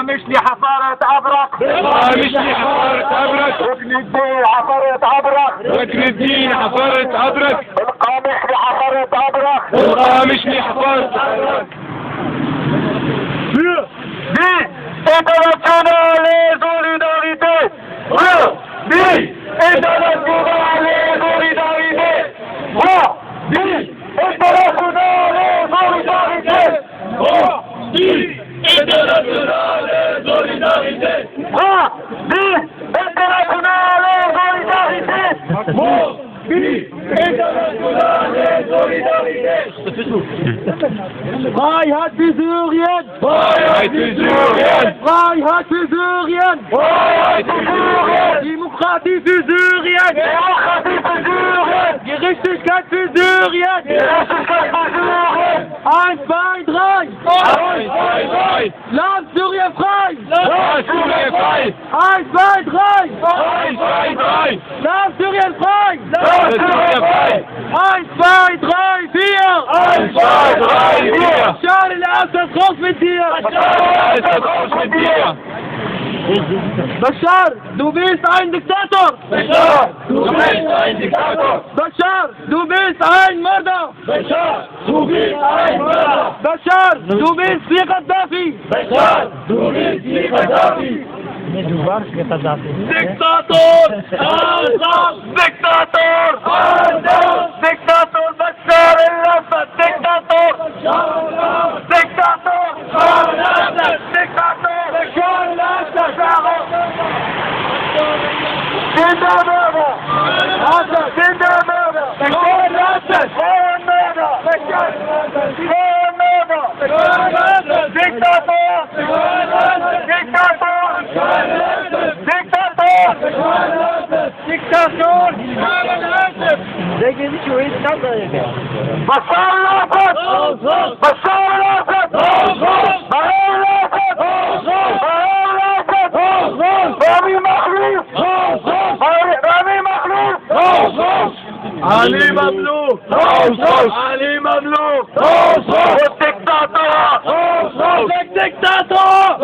بالقامش لحفارة أبرق، بالقامش لحفارة أبرق، ركن الدين حفارة أبرق، ركن الدين حفارة أبرق، بالقامش لحفارة أبرق، بالقامش لحفارة أبرق. Internationale solidarité! Vie internationale solidarité! Vie internationale solidarité! Vie internationale solidarité! Vie internationale solidarité! Vie internationale solidarité! Freiheit für Syrien! Freiheit für Syrien! Freiheit für Syrien! Freiheit für Syrien! Demokratie für Syrien! Demokratie für Syrien! Gerechtigkeit für Syrien! Gerechtigkeit für Syrien! 1, 2, 3! 1, 2, 3! Land Syrien frei! Land Syrien frei! 1, 2, 3! 1, 2, 3! Land Syrien frei! Land Syrien frei! 1, 2, 3, 4! 1, 2, 3, 4! Bashar al-Assad raus mit dir! Bashar raus mit dir! Bashar, du bist ein Diktator! Bashar, du bist ein Diktator! Bashar, du bist ein Mörder! Bashar, du bist ein Mörder! Bashar, du bist wie Gaddafi! Bashar, du bist wie Gaddafi! Diktator! Assad! Diktator! Assad! Diktator Bashar al-Assad! Diktator! Diktator! Diktator! Bashar al-Assad! Zindabada! Assad! Zindabada! Bashar al-Assad! Zindabada! Bashar al-Assad! Zindabada! Bashar al-Assad! Diktator! Bashar al-Assad! Diktator! Bashar al-Assad! Diktator! Bashar al-Assad! Diktator! Bashar al-Assad! Bashar al-Assad! Bashar al-Assad! Bashar al-Assad! رامي مخلوف! رامي مخلوف! علي مملوك! علي مملوك! والدكتاتور! والدكتاتور!